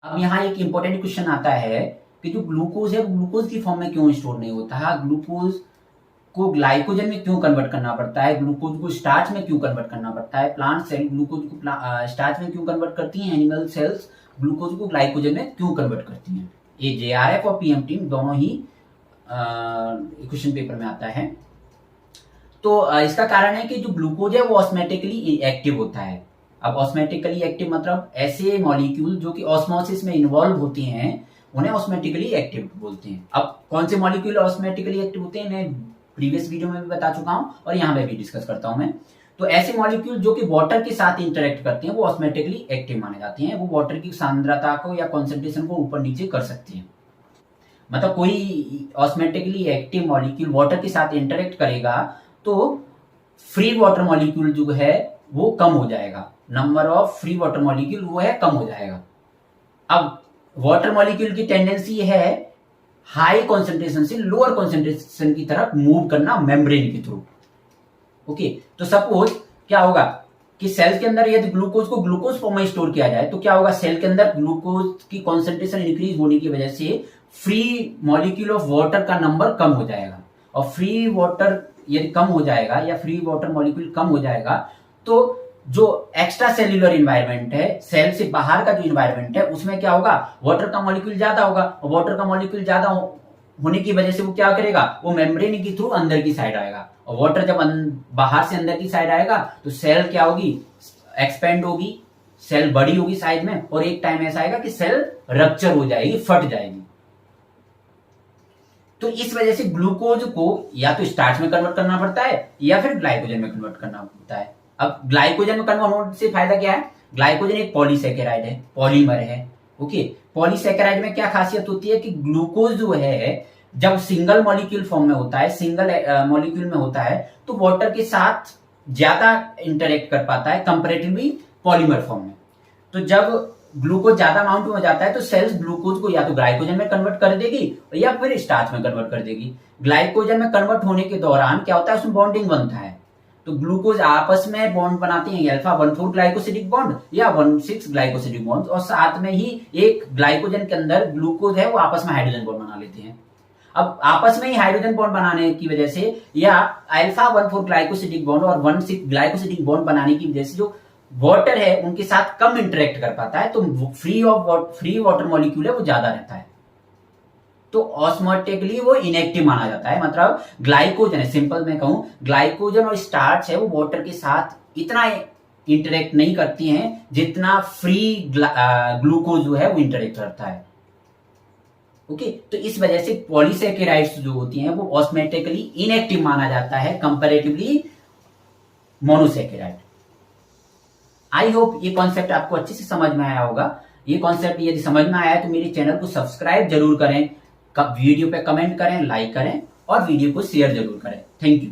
अब यहाँ एक इंपॉर्टेंट क्वेश्चन आता है कि जो ग्लूकोज है वो ग्लूकोज की फॉर्म में क्यों स्टोर नहीं होता है, ग्लूकोज को ग्लाइकोजन में क्यों कन्वर्ट करना पड़ता है, ग्लूकोज को स्टार्च में क्यों कन्वर्ट करना पड़ता है, प्लांट सेल ग्लूकोज को स्टार्च में क्यों कन्वर्ट करती हैं, एनिमल सेल्स ग्लूकोज को ग्लाइकोजन में क्यों कन्वर्ट करती हैं। ये जेआरएफ और पीएमटी दोनों ही क्वेश्चन पेपर में आता है। तो इसका कारण है कि जो ग्लूकोज है वो ऑस्मेटिकली एक्टिव होता है। अब ऑस्मेटिकली एक्टिव मतलब ऐसे मॉलिक्यूल जो कि ऑस्मोसिस में इन्वॉल्व होते हैं उन्हें ऑस्मेटिकली एक्टिव बोलते हैं। अब कौन से मॉलिक्यूल ऑस्मेटिकली एक्टिव होते हैं मैं प्रीवियस वीडियो में भी बता चुका हूं और यहाँ पे भी डिस्कस करता हूं मैं। तो ऐसे मॉलिक्यूल जो कि वाटर के साथ इंटरेक्ट करते हैं वो ऑस्मेटिकली एक्टिव माने जाते हैं। वो वाटर की सांद्रता को या कॉन्सेंट्रेशन को ऊपर नीचे कर सकते हैं। मतलब कोई ऑस्मेटिकली एक्टिव मॉलिक्यूल वाटर के साथ इंटरेक्ट करेगा तो फ्री वाटर मॉलिक्यूल जो है वो कम हो जाएगा, number of free water molecule वो है कम हो जाएगा। अब वाटर मॉलिक्यूल की टेंडेंसी है हाई कॉन्सेंट्रेशन से लोअर कॉन्सेंट्रेशन की तरफ मूव करना मेम्ब्रेन के थ्रू। ओके, तो सपोज क्या होगा कि सेल के अंदर यदि ग्लूकोज को ग्लूकोज फॉर्म में स्टोर किया जाए तो क्या होगा, सेल के अंदर ग्लूकोज की कॉन्सेंट्रेशन इंक्रीज होने की वजह से फ्री मॉलिक्यूल ऑफ वाटर का नंबर कम हो जाएगा। और फ्री वाटर यदि कम हो जाएगा या फ्री वाटर मॉलिक्यूल कम हो जाएगा तो जो एक्स्ट्रा सेल्यूलर इन्वायरमेंट है, सेल से बाहर का जो इन्वायरमेंट है उसमें क्या होगा, वाटर का मॉलिक्यूल ज्यादा होगा। और वाटर का मॉलिक्यूल ज्यादा होने की वजह से वो क्या करेगा, वो मेम्ब्रेन के थ्रू अंदर की साइड आएगा। और वाटर जब बाहर से अंदर की साइड आएगा तो सेल क्या होगी, एक्सपेंड होगी, सेल बड़ी होगी साइज में और एक टाइम ऐसा आएगा कि सेल रप्चर हो जाएगी, फट जाएगी। तो इस वजह से ग्लूकोज को या तो स्टार्च में कन्वर्ट करना पड़ता है या फिर ग्लाइकोजन में कन्वर्ट करना पड़ता है। अब ग्लाइकोजन में कन्वर्ट होने से फायदा क्या है, ग्लाइकोजन एक पॉलीसेकेराइड है, पॉलीमर है। ओके, पॉलीसेकेराइड में क्या खासियत होती है कि ग्लूकोज जो है जब सिंगल मॉलिक्यूल फॉर्म में होता है, सिंगल मॉलिक्यूल में होता है तो वाटर के साथ ज्यादा इंटरेक्ट कर पाता है कंपेरेटिवली पॉलीमर फॉर्म में। तो जब ग्लूकोज ज्यादा अमाउंट में हो जाता है तो सेल्स ग्लूकोज को या तो ग्लाइकोजन में कन्वर्ट कर देगी या फिर स्टार्च में कन्वर्ट कर देगी। ग्लाइकोजन में कन्वर्ट होने के दौरान क्या होता है, उसमें बॉन्डिंग बनता है। तो ग्लूकोज आपस में बॉन्ड बनाते हैं, अल्फा 1,4 ग्लाइकोसिडिक बॉन्ड या 1,6 ग्लाइकोसिडिक बॉन्ड, और साथ में ही एक ग्लाइकोजन के अंदर ग्लूकोज है वो आपस में हाइड्रोजन बॉन्ड बना लेते हैं। अब आपस में ही हाइड्रोजन बॉन्ड बनाने की वजह से या अल्फा 1,4 ग्लाइकोसिडिक बॉन्ड और 1,6 ग्लाइकोसिडिक बॉन्ड बनाने की वजह से जो वाटर है उनके साथ कम इंटरेक्ट कर पाता है, तो फ्री वाटर मॉलिक्यूल है वो ज्यादा रहता है। तो ऑस्मोटिकली वो इनएक्टिव माना जाता है। मतलब ग्लाइकोजन है, सिंपल मैं कहूं ग्लाइकोजन और स्टार्च है वो वाटर के साथ इतना इंटरेक्ट नहीं करती हैं जितना फ्री ग्लूकोज जो है वो इंटरेक्ट करता है। ओके, तो इस वजह से पॉलीसेकेराइड्स जो होती हैं वो ऑस्मेटिकली इनएक्टिव माना जाता है कंपैरेटिवली मोनोसेकेराइड। आई होप ये कॉन्सेप्ट आपको अच्छे से समझ में आया होगा। ये कॉन्सेप्ट यदि समझ में आया है तो मेरे चैनल को सब्सक्राइब जरूर करें, वीडियो पे कमेंट करें, लाइक करें और वीडियो को शेयर जरूर करें। Thank you.